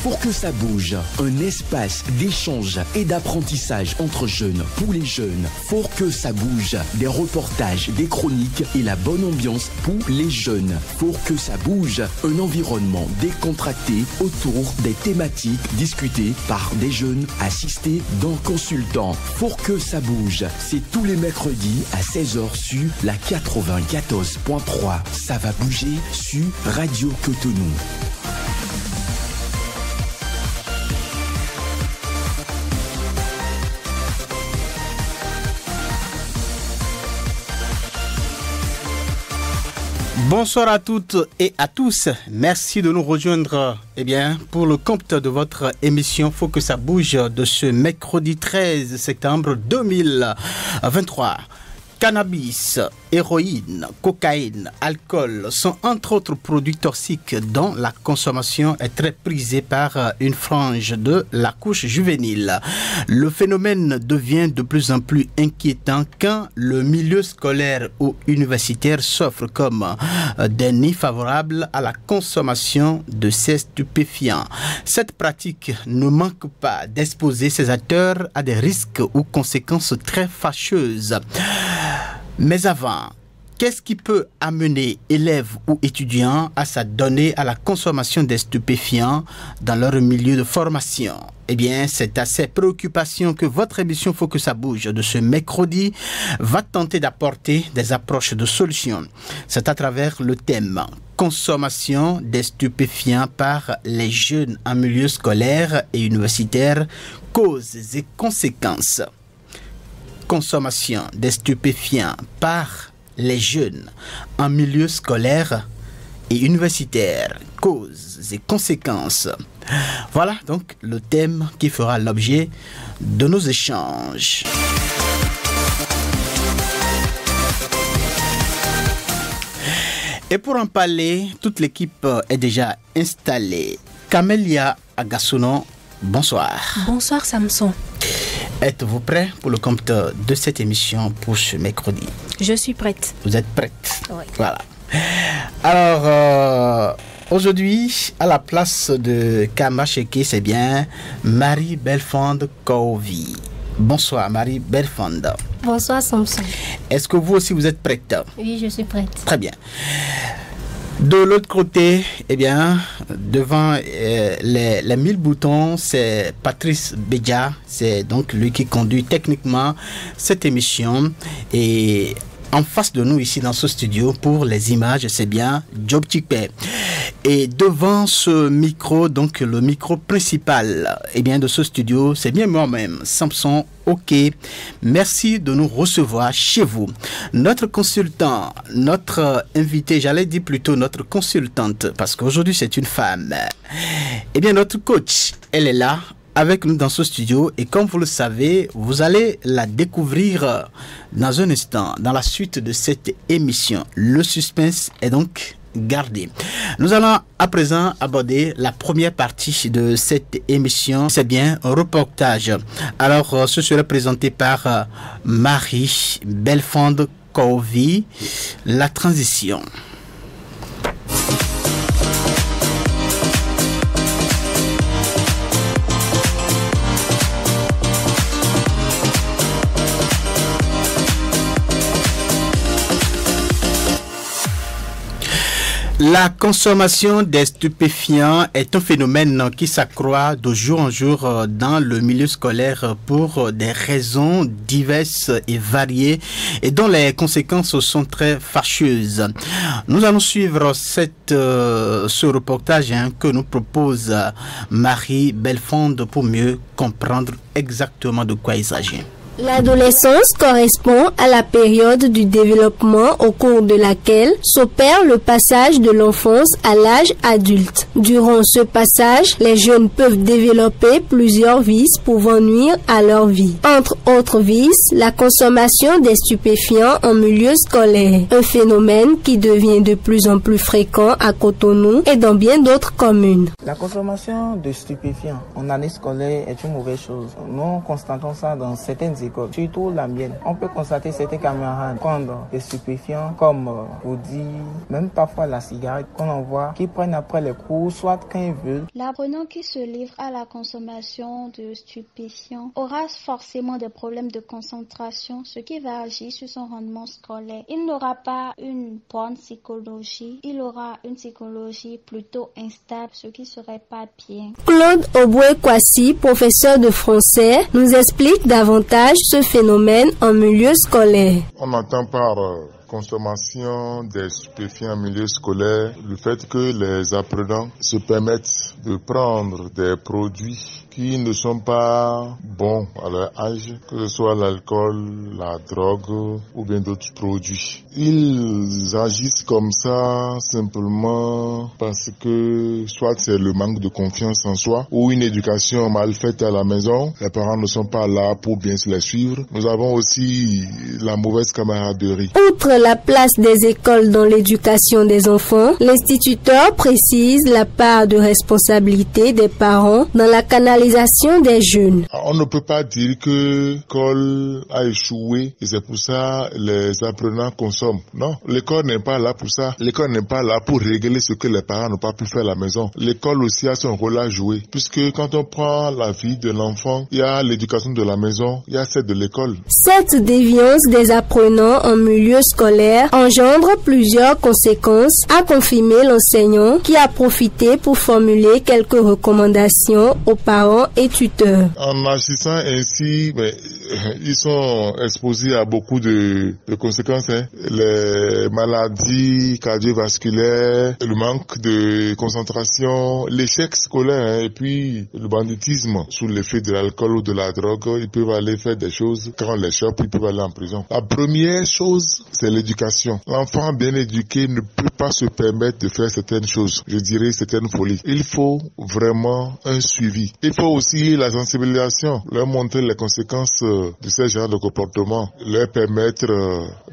Pour que ça bouge, un espace d'échange et d'apprentissage entre jeunes, pour les jeunes. Pour que ça bouge, des reportages, des chroniques et la bonne ambiance pour les jeunes. Pour que ça bouge, un environnement décontracté autour des thématiques discutées par des jeunes assistés d'un consultant. Pour que ça bouge, c'est tous les mercredis à 16h sur la 94.3. Ça va bouger sur Radio Cotonou. Bonsoir à toutes et à tous. Merci de nous rejoindre pour le compte de votre émission Faut que ça bouge de ce mercredi 13 septembre 2023. Cannabis, héroïne, cocaïne, alcool sont entre autres produits toxiques dont la consommation est très prisée par une frange de la couche juvénile. Le phénomène devient de plus en plus inquiétant quand le milieu scolaire ou universitaire s'offre comme des nids favorables à la consommation de ces stupéfiants. Cette pratique ne manque pas d'exposer ces acteurs à des risques ou conséquences très fâcheuses. Mais avant, qu'est-ce qui peut amener élèves ou étudiants à s'adonner à la consommation des stupéfiants dans leur milieu de formation? C'est à ces préoccupations que votre émission Faut que ça bouge de ce mercredi va tenter d'apporter des approches de solutions. C'est à travers le thème consommation des stupéfiants par les jeunes en milieu scolaire et universitaire, causes et conséquences. Consommation des stupéfiants par les jeunes en milieu scolaire et universitaire, causes et conséquences. Voilà donc le thème qui fera l'objet de nos échanges. Et pour en parler, toute l'équipe est déjà installée. Camélia Agassono, bonsoir. Bonsoir Samson. Êtes-vous prêt pour le compte de cette émission pour ce mercredi? Je suis prête. Vous êtes prête? Oui. Voilà. Alors, aujourd'hui, à la place de Kamacheke, c'est bien Marie Belfond Kovi. Bonsoir Marie Belfond. Bonsoir Samson. Est-ce que vous aussi vous êtes prête? Oui, je suis prête. Très bien. De l'autre côté, devant les 1000 boutons, c'est Patrice Bédia. C'est donc lui qui conduit techniquement cette émission. Et en face de nous, ici dans ce studio, pour les images, c'est bien Job Tikpe. Et devant ce micro, donc le micro principal de ce studio, c'est bien moi-même, Samson. Ok, merci de nous recevoir chez vous. Notre consultant, notre invité, j'allais dire plutôt notre consultante, parce qu'aujourd'hui c'est une femme. Notre coach, elle est là avec nous dans ce studio et comme vous le savez, vous allez la découvrir dans un instant, dans la suite de cette émission. Le suspense est donc gardé. Nous allons à présent aborder la première partie de cette émission. C'est bien un reportage. Alors, ce sera présenté par Marie Belfond Kovi, la transition. La consommation des stupéfiants est un phénomène qui s'accroît de jour en jour dans le milieu scolaire pour des raisons diverses et variées et dont les conséquences sont très fâcheuses. Nous allons suivre ce reportage que nous propose Marie Belfond pour mieux comprendre exactement de quoi il s'agit. L'adolescence correspond à la période du développement au cours de laquelle s'opère le passage de l'enfance à l'âge adulte. Durant ce passage, les jeunes peuvent développer plusieurs vices pouvant nuire à leur vie. Entre autres vices, la consommation des stupéfiants en milieu scolaire, un phénomène qui devient de plus en plus fréquent à Cotonou et dans bien d'autres communes. La consommation de stupéfiants en année scolaire est une mauvaise chose. Nous constatons ça dans certaines les écoles, surtout la mienne. On peut constater certains camarades prendre des stupéfiants comme vous dit, même parfois la cigarette qu'on en voit, qui prennent après les cours, soit quand ils veulent. L'apprenant qui se livre à la consommation de stupéfiants aura forcément des problèmes de concentration, ce qui va agir sur son rendement scolaire. Il n'aura pas une bonne psychologie, il aura une psychologie plutôt instable, ce qui serait pas bien. Claude Oboué-Kwasi, professeur de français, nous explique davantage ce phénomène en milieu scolaire. On entend par consommation des stupéfiants en milieu scolaire le fait que les apprenants se permettent de prendre des produits qui ne sont pas bons à leur âge, que ce soit l'alcool, la drogue ou bien d'autres produits. Ils agissent comme ça simplement parce que soit c'est le manque de confiance en soi ou une éducation mal faite à la maison. Les parents ne sont pas là pour bien se les suivre. Nous avons aussi la mauvaise camaraderie. Outre la place des écoles dans l'éducation des enfants, l'instituteur précise la part de responsabilité des parents dans la canalisation des jeunes. On ne peut pas dire que l'école a échoué et c'est pour ça les apprenants consomment. Non, l'école n'est pas là pour ça. L'école n'est pas là pour régler ce que les parents n'ont pas pu faire à la maison. L'école aussi a son rôle à jouer, puisque quand on prend la vie de l'enfant, il y a l'éducation de la maison, il y a celle de l'école. Cette déviance des apprenants en milieu scolaire engendre plusieurs conséquences, a confirmé l'enseignant qui a profité pour formuler quelques recommandations aux parents et tuteurs. En agissant ainsi, ils sont exposés à beaucoup de conséquences. Les maladies cardiovasculaires, le manque de concentration, l'échec scolaire et puis le banditisme sous l'effet de l'alcool ou de la drogue. Ils peuvent aller faire des choses. Quand on les chope, ils peuvent aller en prison. La première chose, c'est l'éducation. L'enfant bien éduqué ne peut pas se permettre de faire certaines choses. Je dirais certaines folies. Il faut vraiment un suivi. Il faut aussi la sensibilisation, leur montrer les conséquences de ces genres de comportement, leur permettre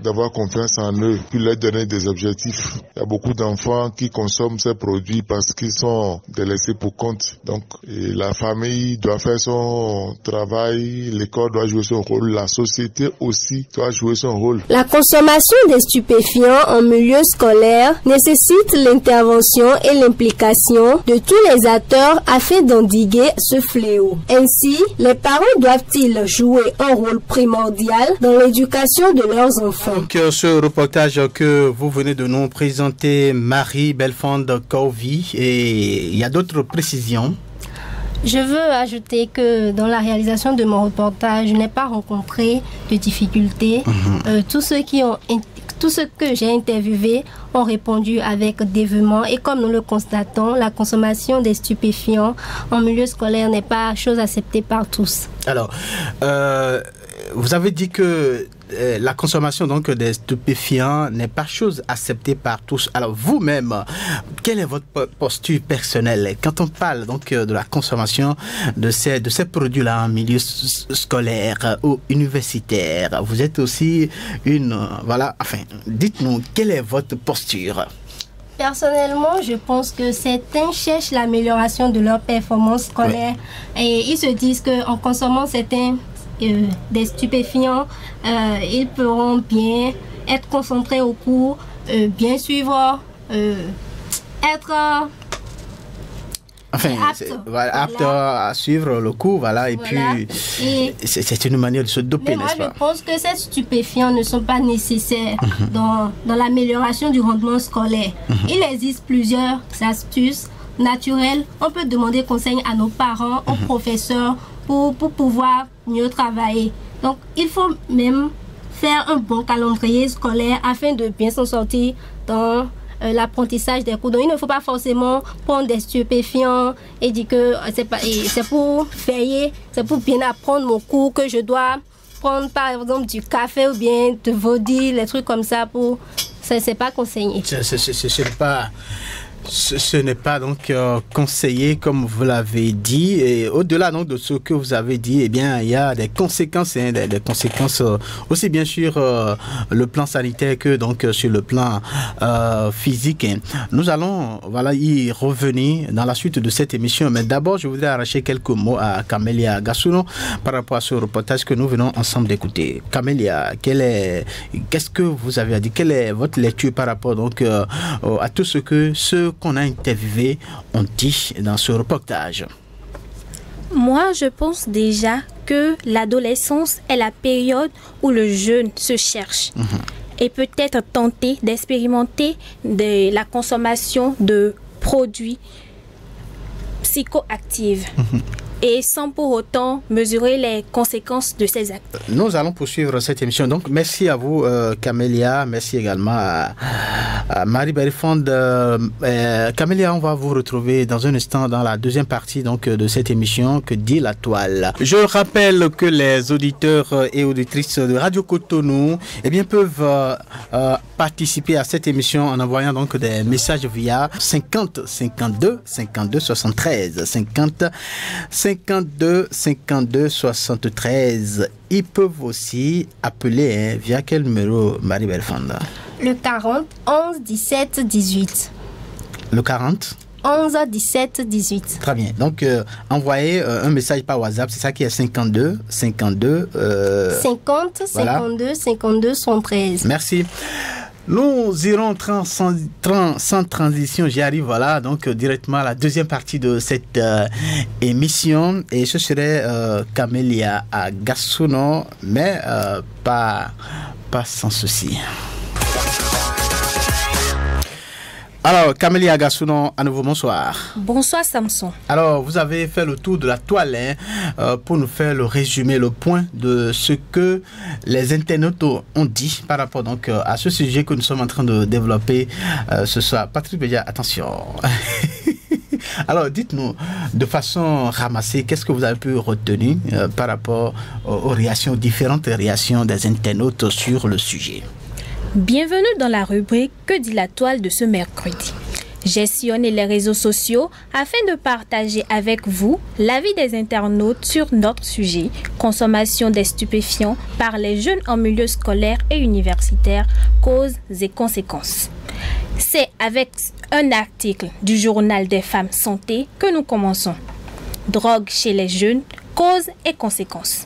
d'avoir confiance en eux, puis leur donner des objectifs. Il y a beaucoup d'enfants qui consomment ces produits parce qu'ils sont délaissés pour compte. Donc, la famille doit faire son travail, l'école doit jouer son rôle, la société aussi doit jouer son rôle. La consommation des stupéfiants en milieu scolaire nécessite l'intervention et l'implication de tous les acteurs afin d'endiguer ce fléau. Ainsi, les parents doivent-ils jouer un rôle primordial dans l'éducation de leurs enfants. Donc, ce reportage que vous venez de nous présenter, Marie Belfond Kovi, et il y a d'autres précisions. Je veux ajouter que dans la réalisation de mon reportage, je n'ai pas rencontré de difficultés. Tous ceux que j'ai interviewés ont répondu avec dévouement et comme nous le constatons, la consommation des stupéfiants en milieu scolaire n'est pas chose acceptée par tous. Alors, vous avez dit que la consommation donc des stupéfiants n'est pas chose acceptée par tous. Alors vous-même, quelle est votre posture personnelle quand on parle donc de la consommation de ces produits-là en milieu scolaire ou universitaire? Vous êtes aussi dites-nous quelle est votre posture? Personnellement, je pense que certains cherchent l'amélioration de leur performance scolaire et ils se disent qu'en consommant des stupéfiants, ils pourront bien être concentrés au cours, bien suivre, être apte à suivre le cours, et puis c'est une manière de se doper, n'est-ce pas? Je pense que ces stupéfiants ne sont pas nécessaires dans l'amélioration du rendement scolaire. Il existe plusieurs astuces naturelles. On peut demander conseil à nos parents, aux professeurs, pour pouvoir mieux travailler. Donc, il faut même faire un bon calendrier scolaire afin de bien s'en sortir dans l'apprentissage des cours. Donc, il ne faut pas forcément prendre des stupéfiants et dire que c'est pour veiller, c'est pour bien apprendre mon cours que je dois prendre par exemple du café ou bien de vodka, les trucs comme ça pour... C'est pas conseillé. C'est pas Ce n'est pas donc conseillé comme vous l'avez dit, et au-delà donc de ce que vous avez dit, eh bien il y a des conséquences, des conséquences aussi bien sur le plan sanitaire que donc sur le plan physique. Nous allons y revenir dans la suite de cette émission, mais d'abord je voudrais arracher quelques mots à Camélia Gassouno par rapport à ce reportage que nous venons ensemble d'écouter. Camélia, qu'est-ce que vous avez à dire? Quelle est votre lecture par rapport donc à tout ce que qu'on a interviewé ont dit dans ce reportage? Moi, je pense déjà que l'adolescence est la période où le jeune se cherche et peut-être tenter d'expérimenter de la consommation de produits psychoactifs. Et sans pour autant mesurer les conséquences de ces actes. Nous allons poursuivre cette émission. Donc, merci à vous, Camélia. Merci également à Marie Berifond. Camélia, on va vous retrouver dans un instant dans la deuxième partie donc, de cette émission Que dit la toile. Je rappelle que les auditeurs et auditrices de Radio Cotonou peuvent participer à cette émission en envoyant donc des messages via 50 52 52 73 50 52 52 73. Ils peuvent aussi appeler via quel numéro, Marie Belfanda? Le 40 11 17 18. Le 40 11 17 18. Très bien. Donc, envoyez un message par WhatsApp. C'est ça qui est 52 52 50 52 52 113. Merci. Nous irons sans transition, j'y arrive, donc directement à la deuxième partie de cette émission, et ce serait Camélia Gassouno, mais pas sans souci. Alors, Camélia Gassouno, à nouveau, bonsoir. Bonsoir, Samson. Alors, vous avez fait le tour de la toile pour nous faire le résumé, le point de ce que les internautes ont dit par rapport donc, à ce sujet que nous sommes en train de développer ce soir. Patrick Bédia, attention. Alors, dites-nous de façon ramassée, qu'est-ce que vous avez pu retenir par rapport aux réactions, aux différentes réactions des internautes sur le sujet? Bienvenue dans la rubrique Que dit la toile de ce mercredi. J'ai sillonné les réseaux sociaux afin de partager avec vous l'avis des internautes sur notre sujet, consommation des stupéfiants par les jeunes en milieu scolaire et universitaire, causes et conséquences. C'est avec un article du journal des femmes santé que nous commençons. Drogue chez les jeunes, causes et conséquences.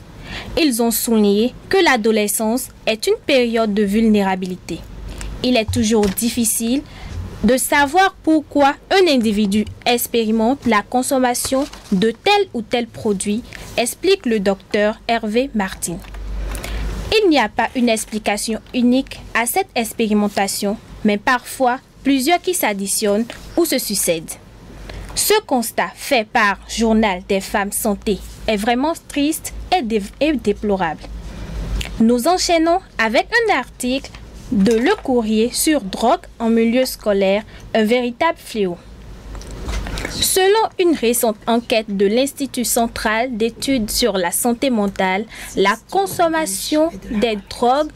Ils ont souligné que l'adolescence est une période de vulnérabilité. Il est toujours difficile de savoir pourquoi un individu expérimente la consommation de tel ou tel produit, explique le docteur Hervé Martin. Il n'y a pas une explication unique à cette expérimentation, mais parfois plusieurs qui s'additionnent ou se succèdent. Ce constat fait par Journal des femmes santé est vraiment triste et déplorable. Nous enchaînons avec un article de Le Courrier sur drogue en milieu scolaire, un véritable fléau. Selon une récente enquête de l'Institut central d'études sur la santé mentale, la consommation des drogues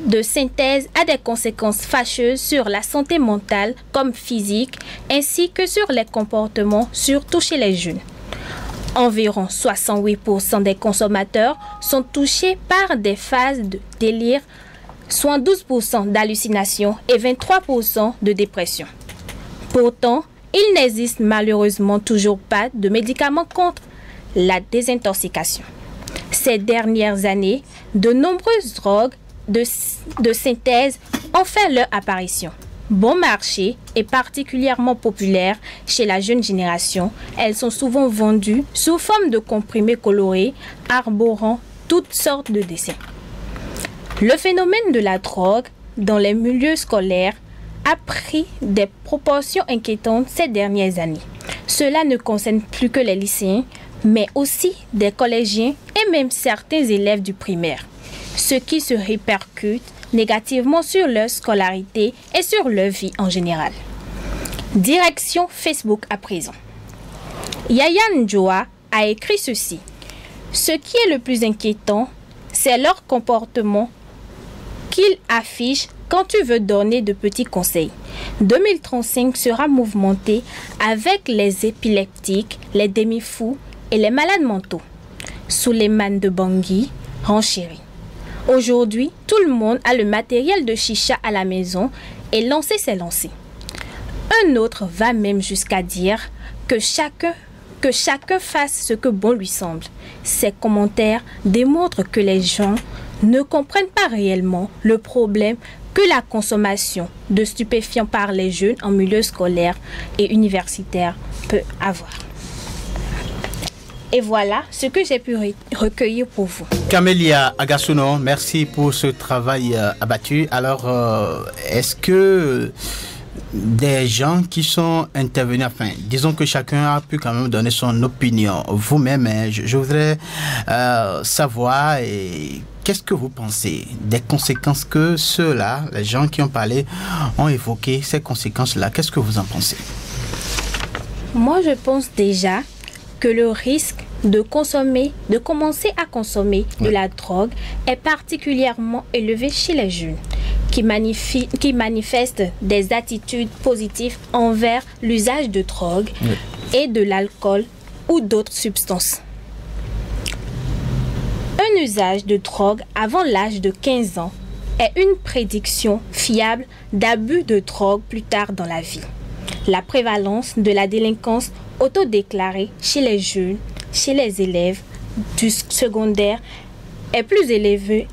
de synthèse a des conséquences fâcheuses sur la santé mentale comme physique, ainsi que sur les comportements, surtout chez les jeunes. Environ 68% des consommateurs sont touchés par des phases de délire, soit 12% d'hallucinations et 23% de dépression. Pourtant, il n'existe malheureusement toujours pas de médicaments contre la désintoxication. Ces dernières années, de nombreuses drogues de synthèse ont fait leur apparition. Bon marché et particulièrement populaires chez la jeune génération, elles sont souvent vendues sous forme de comprimés colorés, arborant toutes sortes de dessins. Le phénomène de la drogue dans les milieux scolaires a pris des proportions inquiétantes ces dernières années. Cela ne concerne plus que les lycéens, mais aussi des collégiens et même certains élèves du primaire, ce qui se répercute négativement sur leur scolarité et sur leur vie en général. Direction Facebook à présent. Yaya Njoa a écrit ceci. Ce qui est le plus inquiétant, c'est leur comportement qu'il affiche quand tu veux donner de petits conseils. 2035 sera mouvementé avec les épileptiques, les demi-fous et les malades mentaux. Souleymane de Bangui renchérit. Aujourd'hui, tout le monde a le matériel de chicha à la maison et lancer c'est lancé. Un autre va même jusqu'à dire que chacun fasse ce que bon lui semble. Ces commentaires démontrent que les gens ne comprennent pas réellement le problème que la consommation de stupéfiants par les jeunes en milieu scolaire et universitaire peut avoir. Et voilà ce que j'ai pu recueillir pour vous. Camélia Agasuno, merci pour ce travail abattu. Alors, est-ce que des gens qui sont intervenus, enfin, disons que chacun a pu quand même donner son opinion. Vous-même, je voudrais savoir qu'est-ce que vous pensez des conséquences que ceux-là, les gens qui ont parlé, ont évoqué, ces conséquences-là. Qu'est-ce que vous en pensez? Moi, je pense déjà que le risque de commencer à consommer de la drogue est particulièrement élevé chez les jeunes qui manifestent des attitudes positives envers l'usage de drogue et de l'alcool ou d'autres substances. Un usage de drogue avant l'âge de 15 ans est une prédiction fiable d'abus de drogue plus tard dans la vie. La prévalence de la délinquance autodéclarée chez les jeunes, chez les élèves du secondaire est plus élevée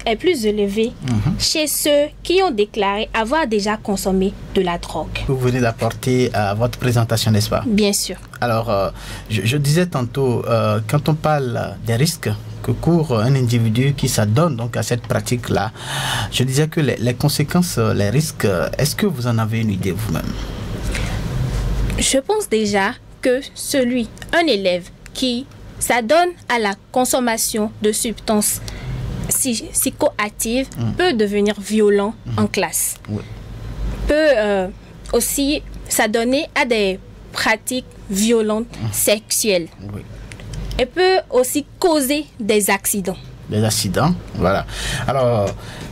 chez ceux qui ont déclaré avoir déjà consommé de la drogue. Vous venez d'apporter à votre présentation, n'est-ce pas? Bien sûr. Alors, je disais tantôt, quand on parle des risques que court un individu qui s'adonne donc à cette pratique-là, je disais que les conséquences, les risques, est-ce que vous en avez une idée vous-même? Je pense déjà que un élève qui s'adonne à la consommation de substances psychoactives peut devenir violent en classe. Peut aussi s'adonner à des pratiques violentes sexuelles. Et peut aussi causer des accidents. Des accidents, voilà. Alors,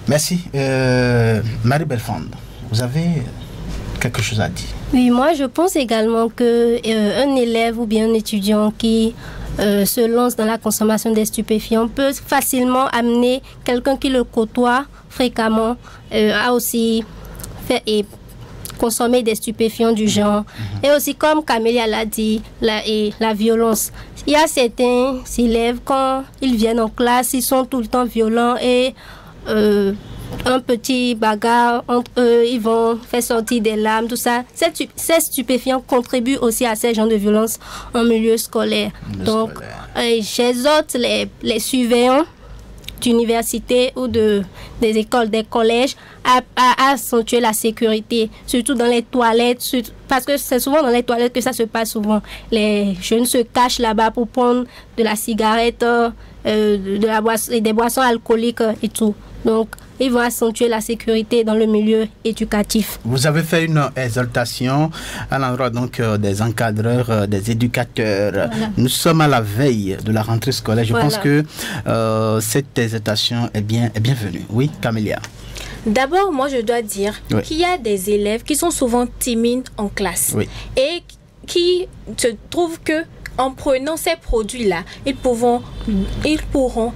merci. Marie Belfond, vous avez quelque chose à dire? Oui, moi je pense également que un élève ou bien un étudiant qui se lance dans la consommation des stupéfiants peut facilement amener quelqu'un qui le côtoie fréquemment à aussi faire et consommer des stupéfiants du genre. Et aussi, comme Camélia l'a dit, la violence. Il y a certains élèves, quand ils viennent en classe, ils sont tout le temps violents et un petit bagarre entre eux, ils vont faire sortir des larmes, tout ça. Ces stupéfiants contribuent aussi à ces genres de violence en milieu scolaire. Donc, j'exhorte les surveillants d'université ou des écoles, des collèges à accentuer la sécurité, surtout dans les toilettes, parce que c'est souvent dans les toilettes que ça se passe souvent. Les jeunes se cachent là-bas pour prendre de la cigarette, des boissons alcooliques et tout. Donc, ils vont accentuer la sécurité dans le milieu éducatif. Vous avez fait une exhortation à l'endroit donc des encadreurs, des éducateurs. Voilà. Nous sommes à la veille de la rentrée scolaire. Je pense que cette exhortation est bienvenue. Oui, Camélia. D'abord, moi, je dois dire qu'il y a des élèves qui sont souvent timides en classe et qui se trouvent que en prenant ces produits-là, ils pourront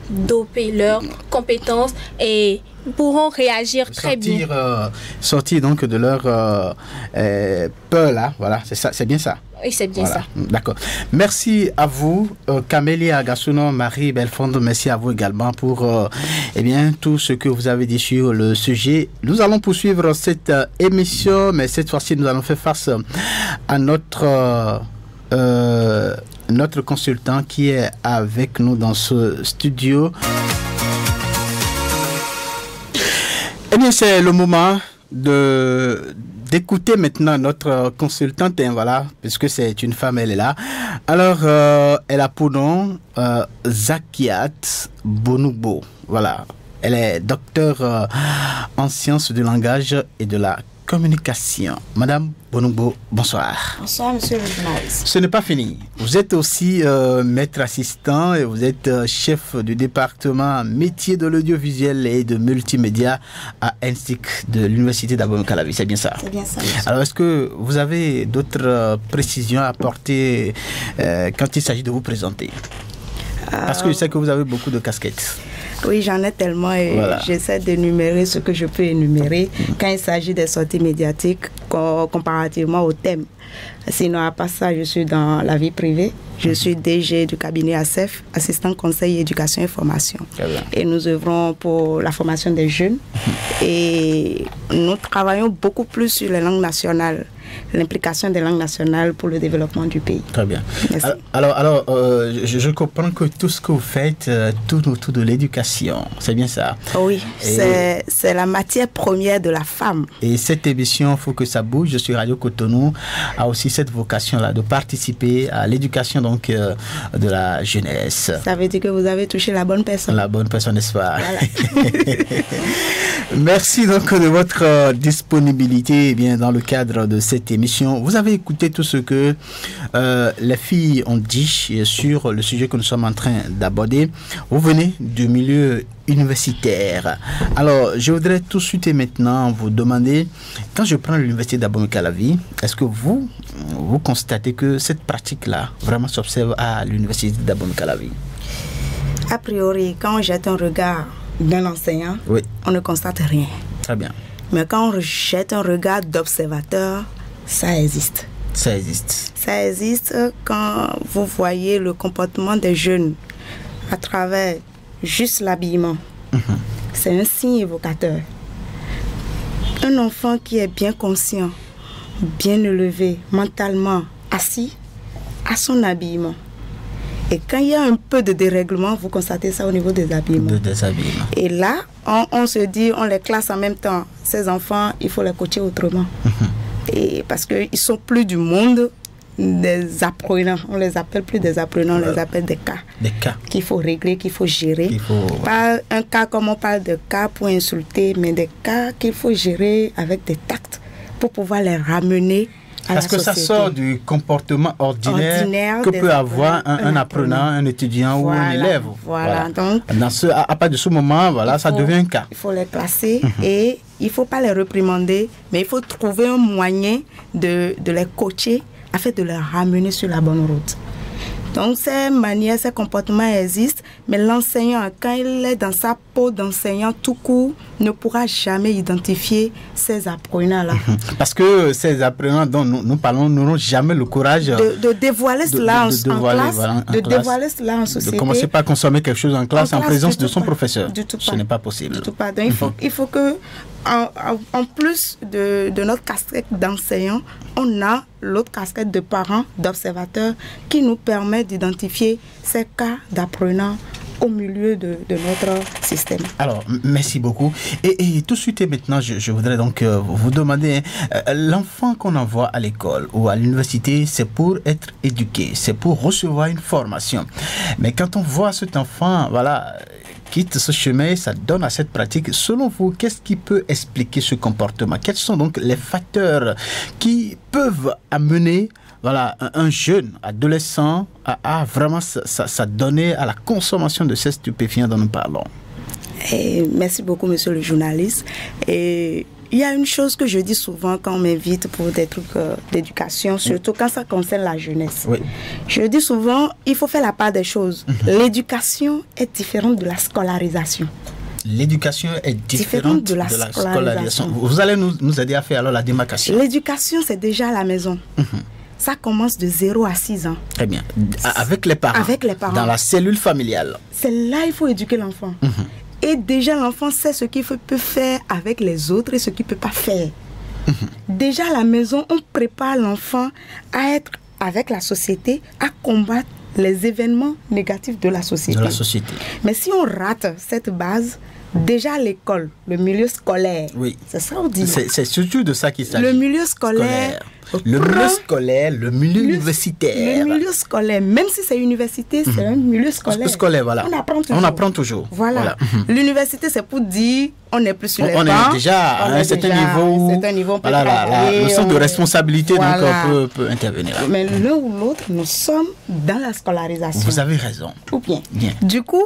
doper leurs compétences et pourront réagir très bien. Sortir donc de leur peur là, voilà, c'est ça, c'est bien ça. Oui, c'est bien ça. D'accord. Merci à vous, Camélia Agasuno, Marie Belfond. Merci à vous également pour tout ce que vous avez dit sur le sujet. Nous allons poursuivre cette émission, mais cette fois-ci, nous allons faire face à notre consultant qui est avec nous dans ce studio. Eh bien, c'est le moment d'écouter maintenant notre consultante, voilà, puisque c'est une femme, elle est là. Alors, elle a pour nom Zakiat Bonoubo. Voilà, elle est docteure en sciences du langage et de la communication. Madame Bonongbo, bonsoir. Bonsoir, monsieur le journaliste. Ce n'est pas fini. Vous êtes aussi maître assistant et vous êtes chef du département métier de l'audiovisuel et de multimédia à ENSTIC de l'Université d'Abomey-Calavi. C'est bien ça? C'est bien ça. Alors, est-ce que vous avez d'autres précisions à apporter quand il s'agit de vous présenter? Parce que je sais que vous avez beaucoup de casquettes. Oui, j'en ai tellement et voilà. J'essaie d'énumérer ce que je peux énumérer quand il s'agit des sorties médiatiques comparativement au thème. Sinon, à part ça, je suis dans la vie privée. Je suis DG du cabinet ACEF, assistant conseil éducation et formation. Et nous œuvrons pour la formation des jeunes. Et nous travaillons beaucoup plus sur les langues nationales, l'implication des langues nationales pour le développement du pays. Très bien. Merci. Alors je comprends que tout ce que vous faites, tout autour de l'éducation, c'est bien ça? Oui, c'est la matière première de la femme. Et cette émission, il faut que ça bouge, sur Radio Cotonou, a aussi cette vocation-là de participer à l'éducation donc de la jeunesse. Ça veut dire que vous avez touché la bonne personne. La bonne personne, n'est-ce pas? Voilà. Merci donc de votre disponibilité dans le cadre de cette émission. Vous avez écouté tout ce que les filles ont dit sur le sujet que nous sommes en train d'aborder. Vous venez du milieu universitaire. Alors, je voudrais tout de suite et maintenant vous demander, quand je prends l'université d'Abomey-Calavi, est-ce que vous constatez que cette pratique-là vraiment s'observe à l'université d'Abomey-Calavi? A priori, quand on jette un regard d'un enseignant, oui, on ne constate rien. Très bien. Mais quand on jette un regard d'observateur, ça existe. Ça existe. Ça existe quand vous voyez le comportement des jeunes à travers juste l'habillement. C'est un signe évocateur. Un enfant qui est bien conscient, bien élevé, mentalement assis, à son habillement. Et quand il y a un peu de dérèglement, vous constatez ça au niveau des habillements. Et là, on se dit, on les classe en même temps. Ces enfants, il faut les coacher autrement. Et parce qu'ils ne sont plus du monde des apprenants. On ne les appelle plus des apprenants, on les appelle des cas. Des cas. Qu'il faut régler, qu'il faut gérer. Pas un cas comme on parle de cas pour insulter, mais des cas qu'il faut gérer avec des tacts pour pouvoir les ramener. Parce que ça sort du comportement ordinaire que peut avoir un apprenant, un étudiant ou un élève. Voilà. Donc, à partir de ce moment, ça devient un cas. Il faut les classer et il ne faut pas les réprimander, mais il faut trouver un moyen de les coacher afin de les ramener sur la bonne route. Donc, ces manières, ces comportements existent, mais l'enseignant, quand il est dans sa peau d'enseignant tout court, ne pourra jamais identifier ces apprenants-là. Parce que ces apprenants dont nous parlons n'auront jamais le courage de dévoiler cela en classe, de dévoiler cela en société. De commencer par consommer quelque chose en classe en présence de son professeur. Ce n'est pas possible. Du tout pas. Donc, il faut que, en plus de notre casquette d'enseignant, on a l'autre casquette de parents, d'observateurs, qui nous permet d'identifier ces cas d'apprenants au milieu de notre système. Alors, merci beaucoup. Et tout de suite et maintenant, je voudrais donc vous demander, l'enfant qu'on envoie à l'école ou à l'université, c'est pour être éduqué, c'est pour recevoir une formation. Mais quand on voit cet enfant, quitte ce chemin, ça donne à cette pratique. Selon vous, qu'est-ce qui peut expliquer ce comportement? Quels sont donc les facteurs qui peuvent amener un jeune adolescent à vraiment s'adonner à la consommation de ces stupéfiants dont nous parlons? Merci beaucoup, monsieur le journaliste. Et il y a une chose que je dis souvent quand on m'invite pour des trucs d'éducation, surtout quand ça concerne la jeunesse. Oui. Je dis souvent, il faut faire la part des choses. L'éducation est différente de la scolarisation. L'éducation est différente de la scolarisation. Vous allez nous aider à faire alors la démarcation. L'éducation, c'est déjà à la maison. Ça commence de 0 à 6 ans. Très bien. Avec les parents. Avec les parents. Dans la cellule familiale. C'est là qu'il faut éduquer l'enfant. Et déjà, l'enfant sait ce qu'il peut faire avec les autres et ce qu'il ne peut pas faire. Déjà, à la maison, on prépare l'enfant à être avec la société, à combattre les événements négatifs de la société. Mais si on rate cette base, Déjà à l'école, le milieu scolaire. Oui. C'est ça on dit. C'est surtout de ça qu'il s'agit. Le milieu scolaire. Le milieu scolaire, le milieu universitaire. Le milieu scolaire, même si c'est université, c'est un milieu scolaire. Scolaire, voilà. On apprend toujours. Voilà. L'université, c'est pour dire, on n'est plus sur les bancs. On est déjà à un certain niveau. On peut travailler, le sens de responsabilité donc peut intervenir. Mais l'un ou l'autre, nous sommes dans la scolarisation. Vous avez raison. Ou bien. Du coup,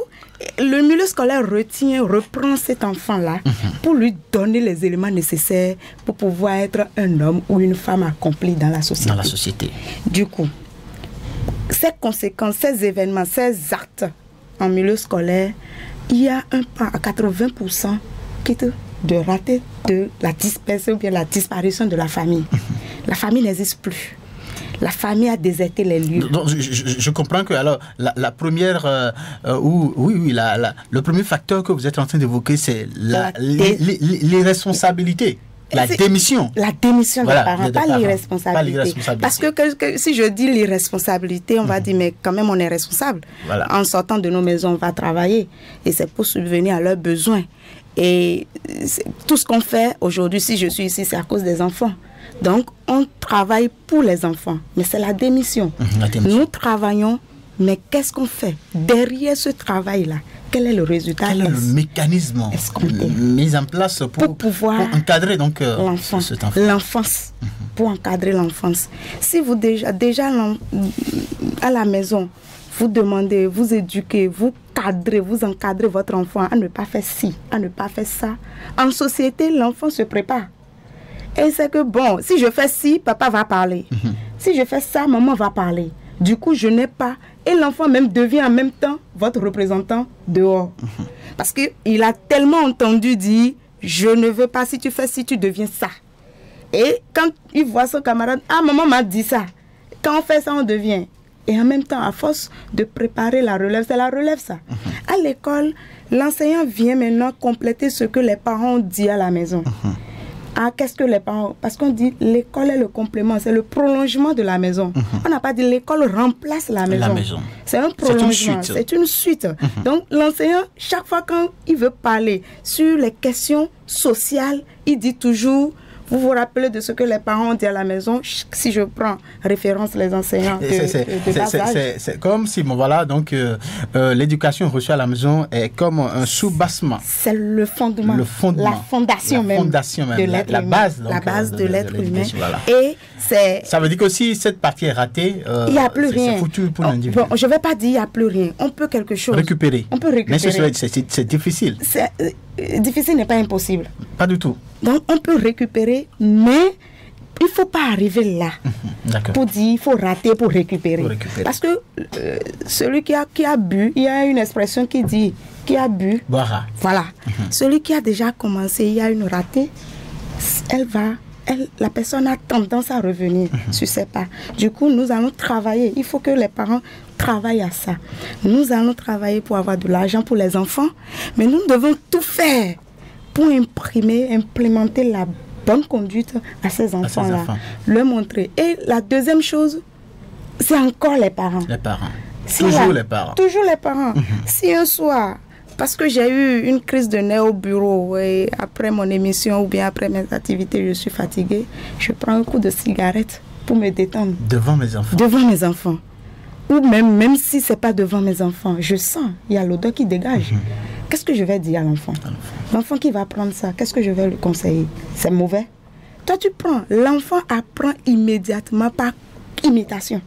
le milieu scolaire reprend cet enfant-là pour lui donner les éléments nécessaires pour pouvoir être un homme ou une femme accomplie dans la société. Du coup, ces conséquences, ces événements, ces actes en milieu scolaire, il y a un pas à 80% qui est de rater de la dispersion ou bien la disparition de la famille. La famille n'existe plus. La famille a déserté les lieux. Donc, je comprends que alors la première le premier facteur que vous êtes en train d'évoquer, c'est l'irresponsabilité. La démission. La démission des parents, pas l'irresponsabilité. Parce que si je dis l'irresponsabilité, on va dire, mais quand même, on est responsable. Voilà. En sortant de nos maisons, on va travailler. Et c'est pour subvenir à leurs besoins. Et tout ce qu'on fait aujourd'hui, si je suis ici, c'est à cause des enfants. Donc, on travaille pour les enfants. Mais c'est la démission. Nous travaillons, mais qu'est-ce qu'on fait derrière ce travail-là? Quel est le résultat? Quel est le mécanisme mis en place pour encadrer donc cet enfant? L'enfance, pour encadrer l'enfance. Si vous déjà à la maison, vous demandez, vous éduquez, vous encadrez votre enfant à ne pas faire ci, à ne pas faire ça. En société, l'enfant se prépare. Et c'est que bon, si je fais ci, papa va parler. Si je fais ça, maman va parler. Du coup, je n'ai pas. Et l'enfant même devient en même temps votre représentant dehors. Parce qu'il a tellement entendu dire, je ne veux pas, si tu fais ci, tu deviens ça. Et quand il voit son camarade, ah, maman m'a dit ça. Quand on fait ça, on devient. Et en même temps, à force de préparer la relève, c'est la relève ça. À l'école, l'enseignant vient maintenant compléter ce que les parents ont dit à la maison. Ah, qu'est-ce que les parents... Parce qu'on dit l'école est le complément, c'est le prolongement de la maison. On n'a pas dit l'école remplace la maison. C'est un prolongement, c'est une suite. Donc l'enseignant, chaque fois quand il veut parler sur les questions sociales, il dit toujours... Vous vous rappelez de ce que les parents ont dit à la maison, si je prends référence les enseignants de bas âge. C'est comme si, bon, voilà, donc l'éducation reçue à la maison est comme un sous-bassement. C'est le fondement, la fondation même de l'être humain. La base de l'être humain. Voilà. Et ça veut dire que si cette partie est ratée, il n'y a plus rien. C'est foutu pour l'individu. Bon, je ne vais pas dire il n'y a plus rien. On peut quelque chose. Récupérer. On peut récupérer. Mais c'est difficile. Difficile n'est pas impossible. Pas du tout. Donc on peut récupérer, mais il ne faut pas arriver là pour dire il faut rater pour récupérer. Parce que celui qui a bu, il y a une expression qui dit qui a bu, boira. Voilà. Celui qui a déjà commencé, il y a une ratée, la personne a tendance à revenir sur ses pas. Du coup, nous allons travailler. Il faut que les parents travaillent à ça. Nous allons travailler pour avoir de l'argent pour les enfants, mais nous devons tout faire pour implémenter la bonne conduite à ces enfants-là. Le montrer. Et la deuxième chose, c'est encore les parents. Les parents. Toujours les parents. Toujours les parents. Si un soir... Parce que j'ai eu une crise de nerfs au bureau et après mon émission ou bien après mes activités, je suis fatiguée. Je prends un coup de cigarette pour me détendre. Devant mes enfants. Devant mes enfants. Ou même si ce n'est pas devant mes enfants, je sens, il y a l'odeur qui dégage. Qu'est-ce que je vais dire à l'enfant? L'enfant qui va prendre ça, qu'est-ce que je vais lui conseiller? C'est mauvais? Toi, tu prends. L'enfant apprend immédiatement par imitation.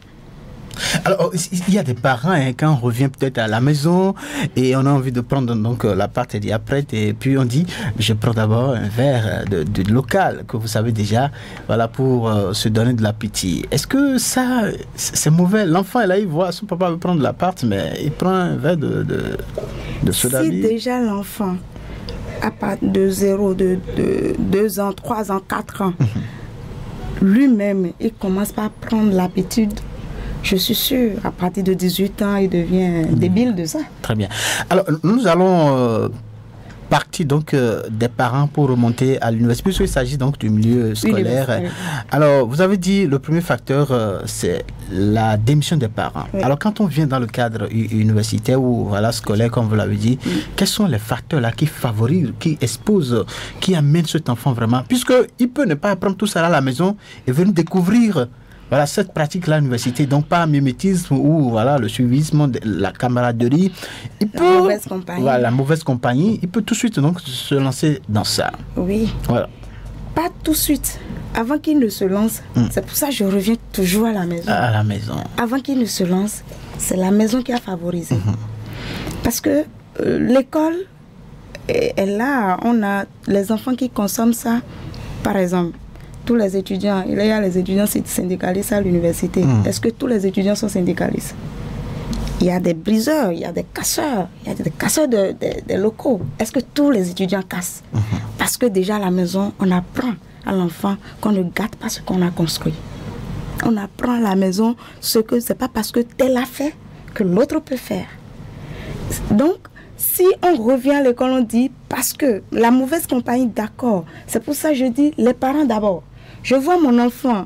Alors, il y a des parents, quand on revient peut-être à la maison et on a envie de prendre donc la pâte et d'y apprêter, et puis on dit, je prends d'abord un verre de local que vous savez déjà, voilà, pour se donner de l'appétit. Est-ce que ça, c'est mauvais? L'enfant, là, il voit son papa veut prendre la pâte, mais il prend un verre de soda. Si déjà l'enfant, à partir de 0, de 2 ans, 3 ans, 4 ans, lui-même, il commence par prendre l'habitude. Je suis sûre, à partir de 18 ans, il devient débile de ça. Très bien. Alors, nous allons partie donc des parents pour remonter à l'université, puisqu'il s'agit donc du milieu scolaire. Alors, vous avez dit le premier facteur, c'est la démission des parents. Oui. Alors, quand on vient dans le cadre universitaire ou voilà, scolaire, comme vous l'avez dit, quels sont les facteurs là qui favorisent, qui exposent, qui amènent cet enfant vraiment, puisqu'il peut ne pas apprendre tout ça à la maison et venir découvrir voilà, cette pratique-là à l'université, donc pas un mimétisme ou voilà, le suivisme, la camaraderie. La mauvaise compagnie, il peut tout de suite donc se lancer dans ça. Oui. Voilà. Pas tout de suite. Avant qu'il ne se lance, c'est pour ça que je reviens toujours à la maison. À la maison. Avant qu'il ne se lance, c'est la maison qui a favorisé. Parce que l'école est là, on a les enfants qui consomment ça, par exemple. Tous les étudiants, il y a les étudiants syndicalistes à l'université. Est-ce que tous les étudiants sont syndicalistes? Il y a des briseurs, il y a des casseurs, des locaux. Est-ce que tous les étudiants cassent? Parce que déjà à la maison, on apprend à l'enfant qu'on ne gâte pas ce qu'on a construit. On apprend à la maison ce que c'est pas parce que tel a fait que l'autre peut faire. Donc, si on revient à l'école, on dit parce que la mauvaise compagnie, d'accord. C'est pour ça que je dis les parents d'abord. Je vois mon enfant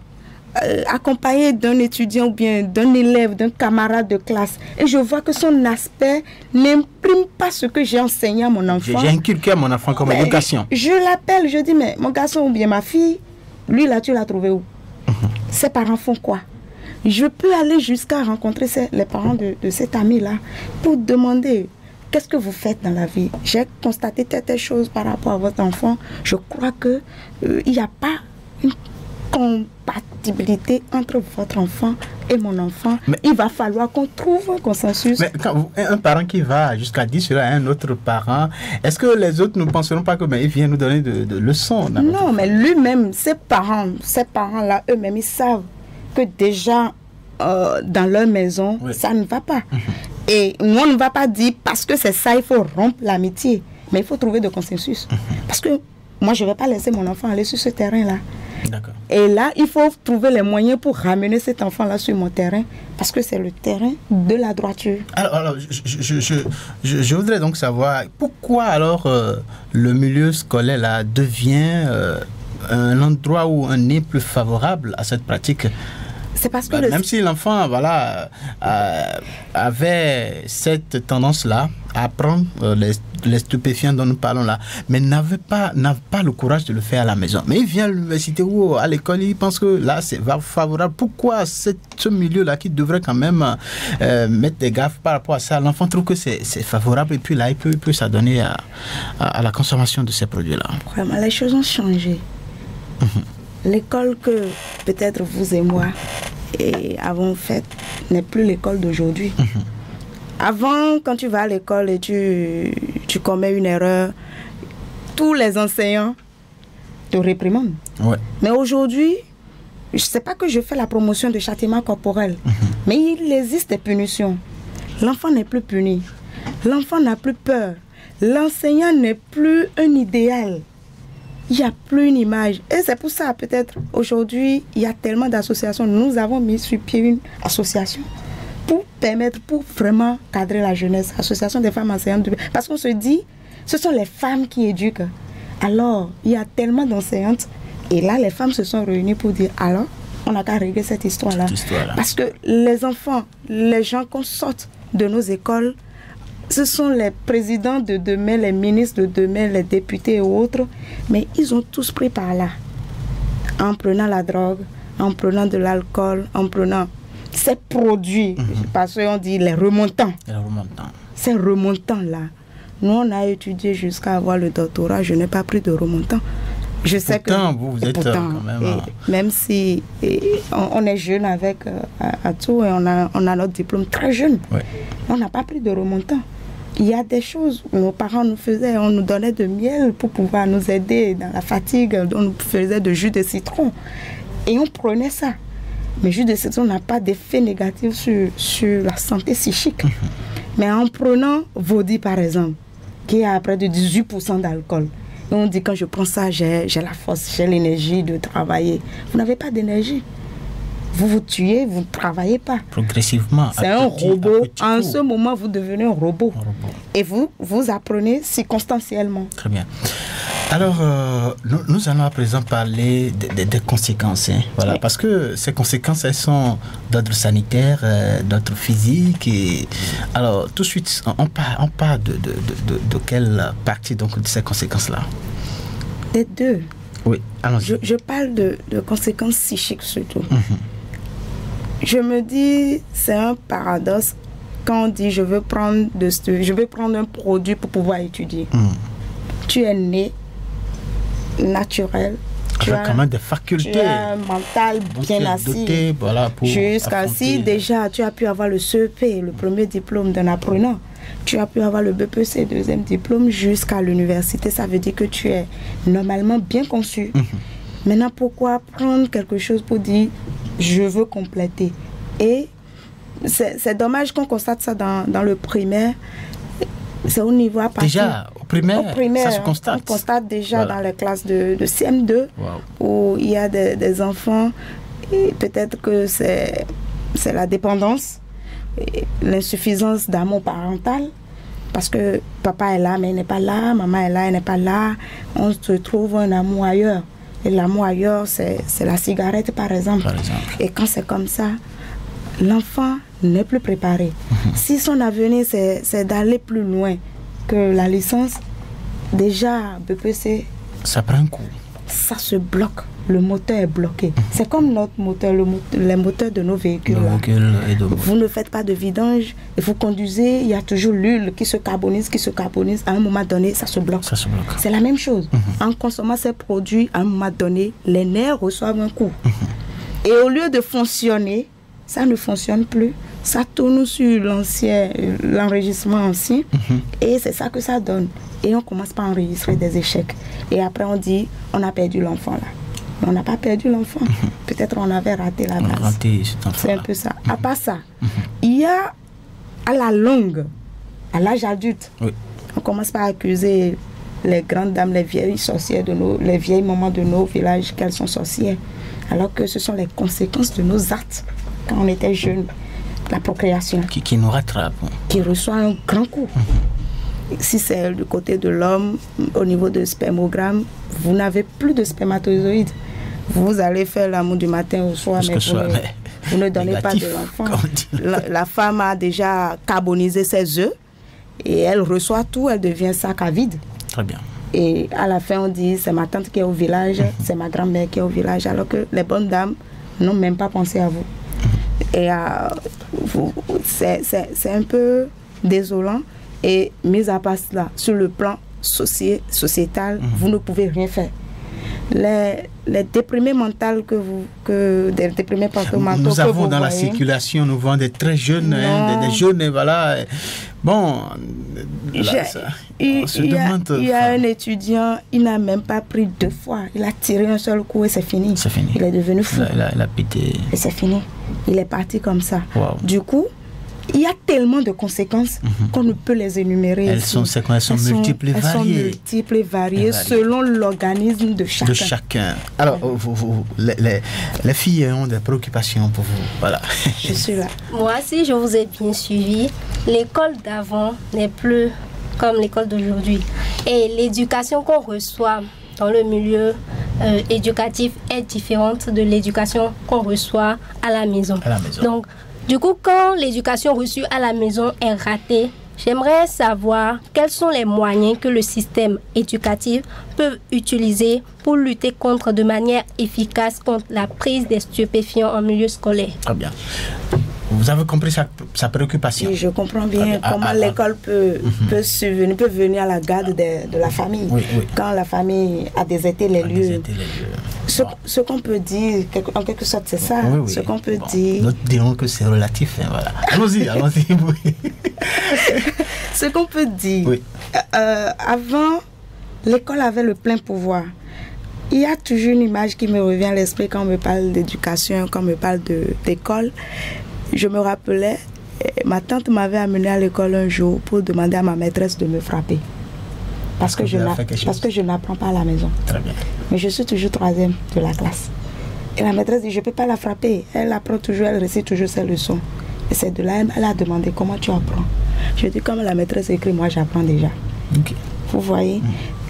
accompagné d'un étudiant ou bien d'un élève, d'un camarade de classe, et je vois que son aspect n'imprime pas ce que j'ai enseigné à mon enfant. J'ai inculqué à mon enfant comme éducation. Je l'appelle, je dis, mais mon garçon ou bien ma fille, lui là, tu l'as trouvé où? Ses parents font quoi? Je peux aller jusqu'à rencontrer les parents de cet ami-là pour demander qu'est-ce que vous faites dans la vie. J'ai constaté telle chose par rapport à votre enfant. Je crois que il n'y a pas une compatibilité entre votre enfant et mon enfant. Mais il va falloir qu'on trouve un consensus. Mais quand un parent qui va jusqu'à dire cela à un autre parent, est-ce que les autres ne penseront pas qu'il vient nous donner de leçons? Non, mais lui-même, ces parents-là, eux-mêmes, ils savent que déjà dans leur maison, ça ne va pas. Et nous, on ne va pas dire parce que c'est ça, il faut rompre l'amitié. Mais il faut trouver de consensus. Parce que moi, je ne vais pas laisser mon enfant aller sur ce terrain-là. D'accord. Et là, il faut trouver les moyens pour ramener cet enfant-là sur mon terrain. Parce que c'est le terrain de la droiture. Alors je voudrais donc savoir pourquoi alors le milieu scolaire là, devient un endroit où on est plus favorable à cette pratique. C'est parce que même si l'enfant avait cette tendance-là à prendre les stupéfiants dont nous parlons là, mais n'a pas le courage de le faire à la maison. Mais il vient à l'université ou à l'école, il pense que là c'est favorable. Pourquoi ce milieu-là qui devrait quand même mettre des gaffes par rapport à ça, l'enfant trouve que c'est favorable et puis là il peut s'adonner à la consommation de ces produits-là. Vraiment, les choses ont changé. L'école que peut-être vous et moi avons faite n'est plus l'école d'aujourd'hui. Avant, quand tu vas à l'école et tu commets une erreur, tous les enseignants te réprimandent. Ouais. Mais aujourd'hui, je ne sais pas que je fais la promotion de châtiment corporel, mais il existe des punitions. L'enfant n'est plus puni. L'enfant n'a plus peur. L'enseignant n'est plus un idéal. Il n'y a plus une image. Et c'est pour ça, peut-être, aujourd'hui, il y a tellement d'associations. Nous avons mis sur pied une association pour vraiment cadrer la jeunesse. Association des femmes enseignantes. Parce qu'on se dit, ce sont les femmes qui éduquent. Alors, il y a tellement d'enseignantes. Et là, les femmes se sont réunies pour dire, alors, on n'a qu'à régler cette histoire-là. Parce que les enfants, les gens qu'on sorte de nos écoles, ce sont les présidents de demain, les ministres de demain, les députés et autres. Mais ils ont tous pris par là. En prenant la drogue, en prenant de l'alcool, en prenant ces produits. Parce qu'on dit les remontants. Ces remontants-là. Nous, on a étudié jusqu'à avoir le doctorat. Je n'ai pas pris de remontants. Je sais pourtant, vous êtes quand même... Même si on est jeune avec Atou et on a notre diplôme très jeune. Ouais. On n'a pas pris de remontant. Il y a des choses que nos parents nous faisaient. On nous donnait de miel pour pouvoir nous aider dans la fatigue. On nous faisait de jus de citron. Et on prenait ça. Mais jus de citron n'a pas d'effet négatif sur la santé psychique. Mais en prenant Vodi, par exemple, qui a près de 18% d'alcool, et on dit quand je prends ça, j'ai la force, j'ai l'énergie de travailler. Vous n'avez pas d'énergie. vous vous tuez, vous ne travaillez pas. Progressivement. C'est un robot. En ce moment, vous devenez un robot. Et vous apprenez circonstanciellement. Très bien. Alors, nous allons à présent parler des conséquences. Voilà, parce que ces conséquences, elles sont d'ordre sanitaire, d'ordre physique. Et... Alors, tout de suite, on parle de quelle partie donc, de ces conséquences-là? Des deux. Oui, allons-y. Je parle de conséquences psychiques surtout. Je me dis, c'est un paradoxe quand on dit je veux prendre un produit pour pouvoir étudier. Tu es né naturel. Tu as quand même des facultés. Tu as un mental bien assis. Voilà, jusqu'à si déjà tu as pu avoir le CEP, le premier diplôme d'un apprenant. Tu as pu avoir le BPC, deuxième diplôme, jusqu'à l'université. Ça veut dire que tu es normalement bien conçu. Maintenant, pourquoi prendre quelque chose pour dire je veux compléter? Et c'est dommage qu'on constate ça dans le primaire. C'est au niveau à partir. Déjà, au primaire, ça se constate. On constate déjà dans les classes de CM2 où il y a des enfants, et peut-être que c'est la dépendance, l'insuffisance d'amour parental, parce que papa est là mais il n'est pas là, maman est là, elle n'est pas là, on se trouve un amour ailleurs. Et l'amour ailleurs, c'est la cigarette par exemple. Et quand c'est comme ça, l'enfant n'est plus préparé. Si son avenir c'est d'aller plus loin que la licence, déjà BPC, ça prend un coup. Ça se bloque. Le moteur est bloqué. C'est comme notre moteur, les moteurs de nos véhicules. Vous ne faites pas de vidange et vous conduisez, il y a toujours l'huile qui se carbonise. À un moment donné, ça se bloque. C'est la même chose. En consommant ces produits, à un moment donné, les nerfs reçoivent un coup. Et au lieu de fonctionner, ça ne fonctionne plus. Ça tourne sur l'enregistrement ancien et c'est ça que ça donne. Et on commence par enregistrer des échecs. Et après on dit, on a perdu l'enfant là. Mais on n'a pas perdu l'enfant. Peut-être on avait raté la base. C'est un peu ça. À part ça, il y a à la longue, à l'âge adulte, on commence par accuser les grandes dames, les vieilles sorcières les vieilles mamans de nos villages qu'elles sont sorcières. Alors que ce sont les conséquences de nos actes quand on était jeunes. La procréation. Qui nous rattrape. Qui reçoit un grand coup. Si c'est du côté de l'homme, au niveau de spermogramme, vous n'avez plus de spermatozoïdes. Vous allez faire l'amour du matin au soir, mais vous ne donnez pas de l'enfant. La femme a déjà carbonisé ses œufs et elle reçoit tout, elle devient sac à vide. Très bien. Et à la fin, on dit, c'est ma tante qui est au village, c'est ma grand-mère qui est au village, alors que les bonnes dames n'ont même pas pensé à vous. Et c'est un peu désolant. Et mis à part cela, sur le plan sociétal, vous ne pouvez rien faire. Les déprimés mentaux des déprimés mentaux nous avons dans voyez, la circulation, nous voyons des très jeunes, des jeunes, voilà. Bon, là, il y a un étudiant, il n'a même pas pris 2 fois. Il a tiré un seul coup et c'est fini. Il est devenu fou. Il a pété. Et c'est fini. Il est parti comme ça. Wow. Du coup, il y a tellement de conséquences qu'on ne peut les énumérer. Elles sont multiples et variées. Selon l'organisme de chacun. Alors, les filles ont des préoccupations pour vous. Voilà. Je suis là. Moi, si je vous ai bien suivi, l'école d'avant n'est plus comme l'école d'aujourd'hui. Et l'éducation qu'on reçoit dans le milieu éducatif est différente de l'éducation qu'on reçoit à la maison. Donc, du coup, quand l'éducation reçue à la maison est ratée, j'aimerais savoir quels sont les moyens que le système éducatif peut utiliser pour lutter de manière efficace contre la prise des stupéfiants en milieu scolaire. Très bien. Vous avez compris sa préoccupation. Oui, je comprends bien comment l'école peut venir à la garde de la famille. Oui. Quand la famille a déserté les lieux. Ce qu'on peut dire, en quelque sorte, c'est ça. Oui. Ce qu'on peut dire. Nous dirons que c'est relatif. Voilà. Allons-y. Ce qu'on peut dire. Oui. Avant, l'école avait le plein pouvoir. Il y a toujours une image qui me revient à l'esprit quand on me parle d'éducation, quand on me parle d'école. Je me rappelais, ma tante m'avait amené à l'école un jour pour demander à ma maîtresse de me frapper. Parce que je n'apprends pas à la maison. Très bien. Mais je suis toujours 3e de la classe. Et la maîtresse dit, je ne peux pas la frapper. Elle apprend toujours, elle récite toujours ses leçons. Et c'est de là, elle a demandé, comment tu apprends? Je dis, comme la maîtresse écrit, moi j'apprends déjà. Okay. Vous voyez?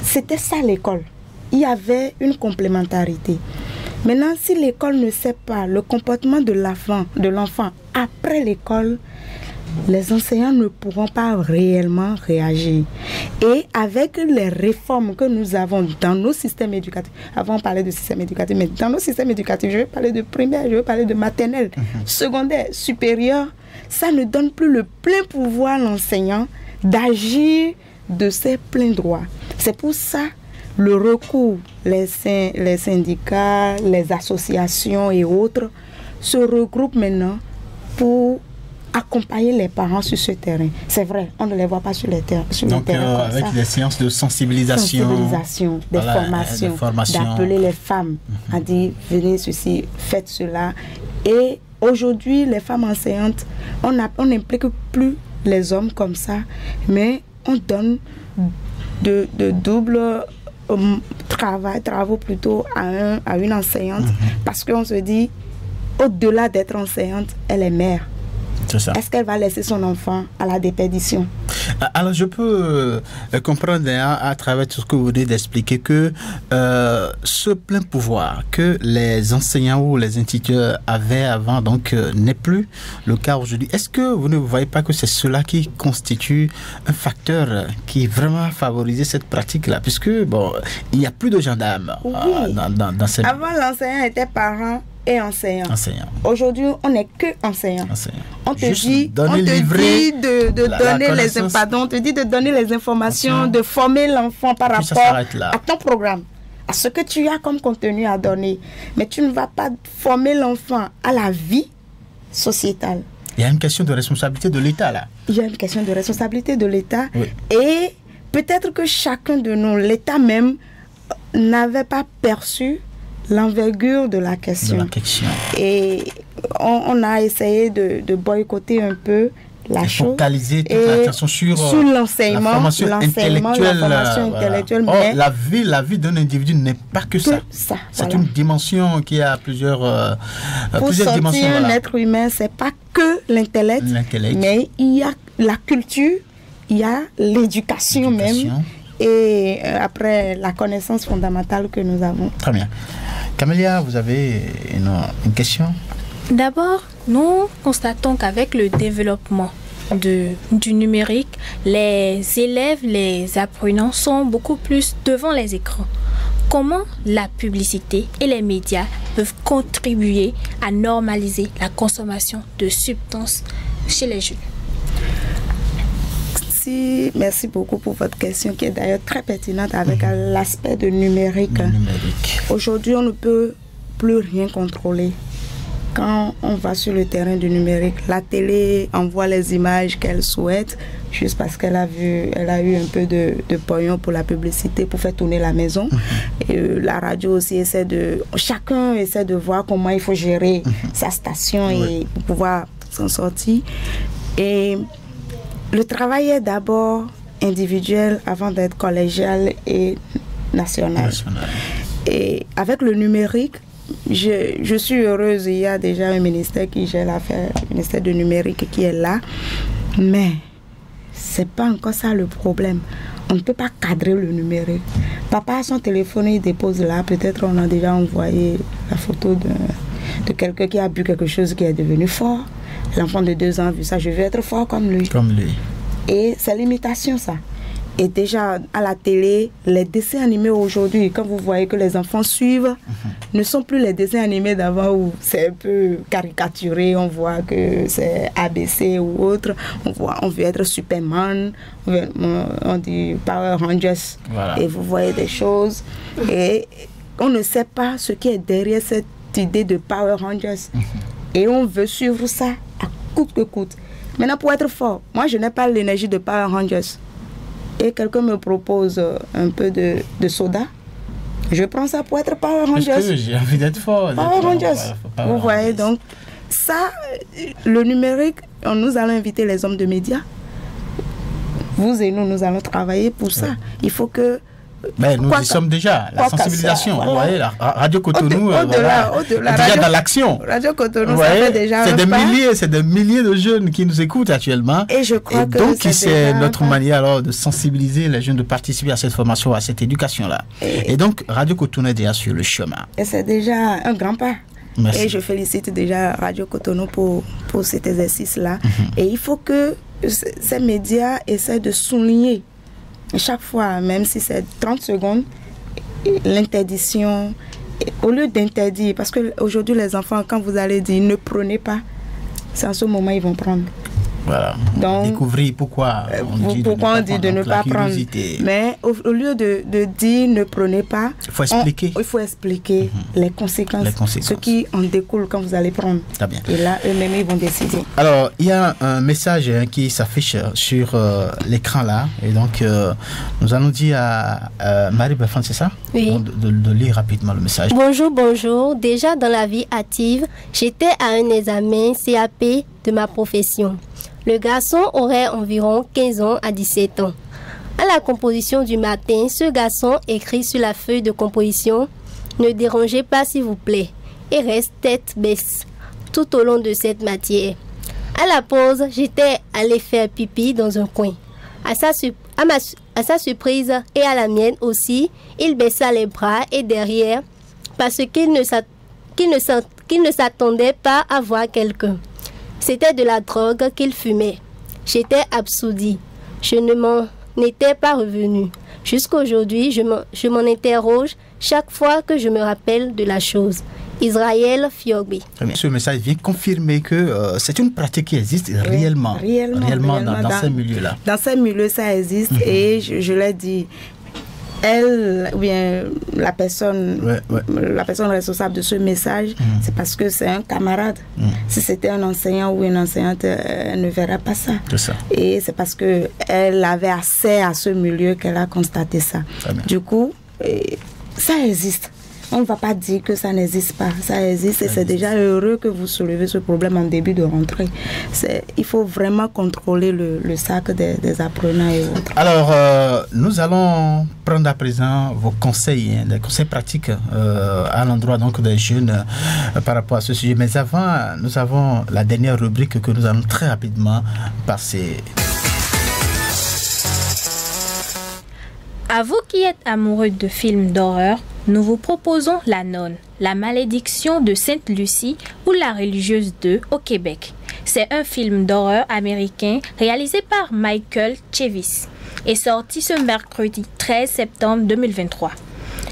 C'était ça l'école. Il y avait une complémentarité. Maintenant, si l'école ne sait pas le comportement de l'enfant après l'école, les enseignants ne pourront pas réellement réagir. Et avec les réformes que nous avons dans nos systèmes éducatifs, avant on parlait de système éducatif, mais dans nos systèmes éducatifs, je vais parler de primaire, je vais parler de maternelle, secondaire, supérieur, ça ne donne plus le plein pouvoir à l'enseignant d'agir de ses pleins droits. C'est pour ça le recours, les syndicats, les associations et autres se regroupent maintenant pour accompagner les parents sur ce terrain. C'est vrai, on ne les voit pas sur le terrain. Donc, avec des séances de sensibilisation, des formations, d'appeler les femmes à dire, venez ceci, faites cela. Et aujourd'hui, les femmes enseignantes, on n'implique plus les hommes comme ça, mais on donne de doubles travaux plutôt à une enseignante, parce qu'on se dit, au-delà d'être enseignante, elle est mère. Est-ce qu'elle va laisser son enfant à la déperdition? Alors, je peux comprendre à travers tout ce que vous venez d'expliquer que ce plein pouvoir que les enseignants ou les instituteurs avaient avant, donc, n'est plus le cas aujourd'hui. Est-ce que vous ne voyez pas que c'est cela qui constitue un facteur qui vraiment favorisait cette pratique-là? Puisque, bon, il n'y a plus de gendarmes dans cette... Avant, l'enseignant était parent et enseignant. Aujourd'hui, on n'est que enseignant. On te dit de donner les informations, de former l'enfant par rapport à ton programme, à ce que tu as comme contenu à donner. Mais tu ne vas pas former l'enfant à la vie sociétale. Il y a une question de responsabilité de l'État là. Il y a une question de responsabilité de l'État. Oui. Et peut-être que chacun de nous, l'État même, n'avait pas perçu l'envergure de la question. Et on a essayé de boycotter un peu la chose. Focaliser toute l'attention sur l'enseignement, la formation intellectuelle. Mais la vie d'un individu n'est pas que ça. C'est une dimension qui a plusieurs dimensions. Un être humain, c'est pas que l'intellect, mais il y a la culture, il y a l'éducation même. Et après, la connaissance fondamentale que nous avons. Très bien. Camélia, vous avez une question? D'abord, nous constatons qu'avec le développement du numérique, les élèves, les apprenants sont beaucoup plus devant les écrans. Comment la publicité et les médias peuvent contribuer à normaliser la consommation de substances chez les jeunes? Merci beaucoup pour votre question qui est d'ailleurs très pertinente avec l'aspect de numérique. Aujourd'hui, on ne peut plus rien contrôler. Quand on va sur le terrain du numérique, la télé envoie les images qu'elle souhaite juste parce qu'elle a eu un peu de pognon pour la publicité, pour faire tourner la maison. Et la radio aussi chacun essaie de voir comment il faut gérer sa station et pour pouvoir s'en sortir. Et le travail est d'abord individuel avant d'être collégial et national. Et avec le numérique, je suis heureuse, il y a déjà un ministère qui gère l'affaire, le ministère du numérique qui est là. Mais c'est pas encore ça le problème. On ne peut pas cadrer le numérique. Papa a son téléphone, il dépose là. Peut-être on a déjà envoyé la photo de quelqu'un qui a bu quelque chose qui est devenu fort. L'enfant de 2 ans a vu ça, je veux être fort comme lui. Et c'est l'imitation, ça. Et déjà, à la télé, les dessins animés aujourd'hui, quand vous voyez que les enfants suivent, ne sont plus les dessins animés d'avant où c'est un peu caricaturé, on voit que c'est ABC ou autre, on veut être Superman, on dit Power Rangers, et vous voyez des choses. Et on ne sait pas ce qui est derrière cette idée de Power Rangers. Et on veut suivre ça à coûte que coûte. Maintenant, pour être fort, moi, je n'ai pas l'énergie de Power Rangers. Et quelqu'un me propose un peu de soda. Je prends ça pour être Power Rangers. Parce que j'ai envie d'être fort. Power Rangers. Vous voyez, donc, ça, le numérique, nous allons inviter les hommes de médias. Vous et nous allons travailler pour ça. Il faut que Mais nous y sommes déjà. La sensibilisation. Vous voyez, la Radio Cotonou, au-delà, déjà dans l'action. Radio Cotonou, ça fait déjà c'est des milliers de jeunes qui nous écoutent actuellement. Et je crois que donc, c'est notre manière alors de sensibiliser les jeunes, de participer à cette formation, à cette éducation-là. Et donc, Radio Cotonou est déjà sur le chemin. Et c'est déjà un grand pas. Merci. Et je félicite déjà Radio Cotonou pour cet exercice-là. Et il faut que ces médias essaient de souligner chaque fois, même si c'est 30 secondes, l'interdiction, au lieu d'interdire, parce qu'aujourd'hui les enfants, quand vous allez dire ne prenez pas, c'est en ce moment ils vont prendre. Voilà. Donc, découvrir pourquoi on dit de ne pas prendre. Mais au lieu de dire ne prenez pas, il faut expliquer les conséquences, ce qui en découle quand vous allez prendre. Bien. Et là, eux-mêmes, ils vont décider. Alors, il y a un message qui s'affiche sur l'écran là. Et donc, nous allons dire à Marie-Bertrand, c'est ça? Oui. De lire rapidement le message. Bonjour. Déjà dans la vie active, j'étais à un examen CAP de ma profession. Le garçon aurait environ 15 ans à 17 ans. À la composition du matin, ce garçon écrit sur la feuille de composition « Ne dérangez pas s'il vous plaît » et reste tête baisse tout au long de cette matière. À la pause, j'étais allé faire pipi dans un coin. À sa surprise et à la mienne aussi, il baissa les bras et derrière parce qu'il ne s'attendait pas à voir quelqu'un. C'était de la drogue qu'il fumait. J'étais absourdie. Je ne m'en étais pas revenue. Jusqu'aujourd'hui, je m'en interroge chaque fois que je me rappelle de la chose. Israël Fiogbi. Ce message vient confirmer que c'est une pratique qui existe réellement dans ces milieux-là. Dans ces milieux, ça existe et je l'ai dit. Elle, ou bien la personne responsable de ce message, c'est parce que c'est un camarade. Si c'était un enseignant ou une enseignante, elle ne verrait pas ça. Et c'est parce qu'elle avait accès à ce milieu qu'elle a constaté ça. Du coup, ça existe. On ne va pas dire que ça n'existe pas. Ça existe et c'est déjà heureux que vous soulevez ce problème en début de rentrée. Il faut vraiment contrôler le sac des apprenants et autres. Alors, nous allons prendre à présent vos conseils, des conseils pratiques à l'endroit donc des jeunes par rapport à ce sujet. Mais avant, nous avons la dernière rubrique que nous allons très rapidement passer. À vous qui êtes amoureux de films d'horreur, nous vous proposons La Nonne, la malédiction de Sainte Lucie ou La religieuse 2 au Québec. C'est un film d'horreur américain réalisé par Michael Chavis et sorti ce mercredi 13 septembre 2023.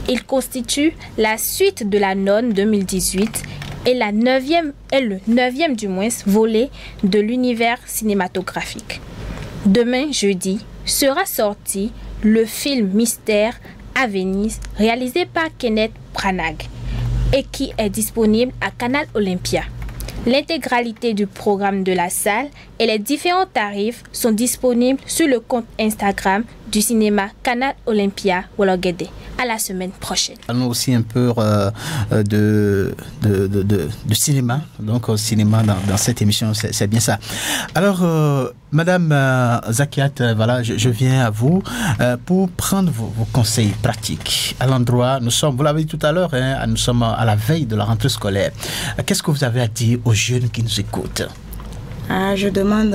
Il constitue la suite de La Nonne 2018 et le 9e du moins volet de l'univers cinématographique. Demain, jeudi, sera sorti le film Mystère à Venise, réalisé par Kenneth Branagh et qui est disponible à Canal Olympia. L'intégralité du programme de la salle et les différents tarifs sont disponibles sur le compte Instagram du cinéma Canal Olympia Wologede. À la semaine prochaine. Nous aussi un peu de cinéma, donc au cinéma dans cette émission, c'est bien ça. Alors, Madame Zakiat, voilà, je viens à vous pour prendre vos conseils pratiques. À l'endroit, vous l'avez dit tout à l'heure, nous sommes à la veille de la rentrée scolaire. Qu'est-ce que vous avez à dire aux jeunes qui nous écoutent? Je demande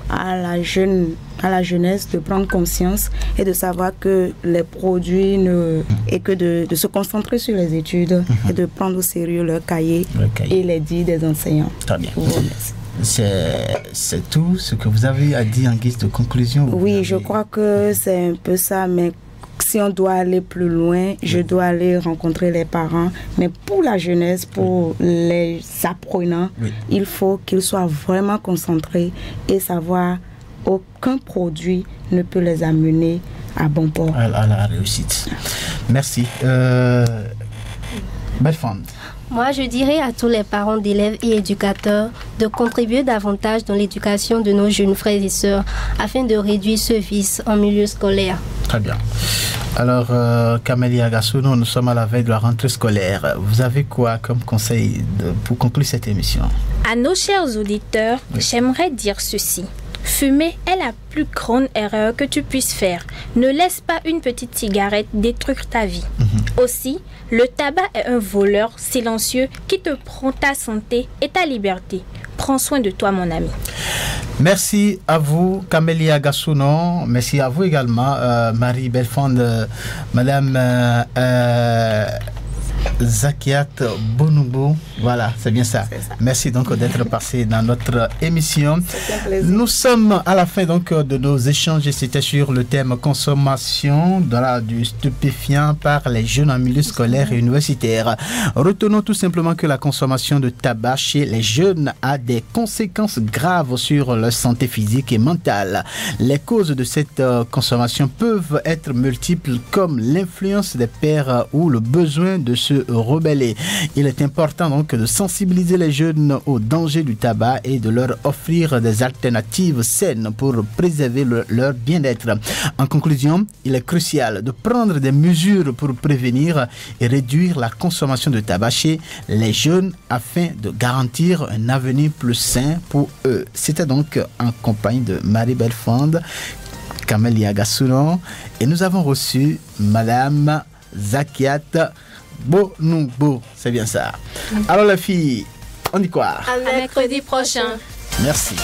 à la jeunesse de prendre conscience et de savoir que les produits et que de se concentrer sur les études et de prendre au sérieux leur cahier et les dits des enseignants. Très bien. C'est tout ce que vous avez à dire en guise de conclusion? Oui, je crois que c'est un peu ça, mais si on doit aller plus loin, je dois aller rencontrer les parents. Mais pour la jeunesse, pour les apprenants, il faut qu'ils soient vraiment concentrés et savoir aucun produit ne peut les amener à bon port. À la réussite. Merci. Bertrand. Moi, je dirais à tous les parents d'élèves et éducateurs de contribuer davantage dans l'éducation de nos jeunes frères et sœurs afin de réduire ce vice en milieu scolaire. Très bien. Alors, Camélia Gassono, nous sommes à la veille de la rentrée scolaire. Vous avez quoi comme conseil pour conclure cette émission? À nos chers auditeurs, j'aimerais dire ceci. Fumer est la plus grande erreur que tu puisses faire. Ne laisse pas une petite cigarette détruire ta vie. Aussi, le tabac est un voleur silencieux qui te prend ta santé et ta liberté. Prends soin de toi, mon ami. Merci à vous, Camélia Gassounon. Merci à vous également, Marie Belfond, Madame Zakiat Bonoubou. Voilà, c'est bien ça. Merci donc d'être passé dans notre émission. Nous sommes à la fin donc de nos échanges. C'était sur le thème consommation du stupéfiant par les jeunes en milieu scolaire et universitaire. Retenons tout simplement que la consommation de tabac chez les jeunes a des conséquences graves sur leur santé physique et mentale. Les causes de cette consommation peuvent être multiples, comme l'influence des pairs ou le besoin de se rebeller. Il est important donc de sensibiliser les jeunes aux dangers du tabac et de leur offrir des alternatives saines pour préserver leur bien-être. En conclusion, il est crucial de prendre des mesures pour prévenir et réduire la consommation de tabac chez les jeunes afin de garantir un avenir plus sain pour eux. C'était donc en compagnie de Marie Belfond, Camélia Gassounon, et nous avons reçu Madame Zakiat Bonoubou, c'est bien ça. Alors les filles, on dit quoi? À mercredi prochain. Merci.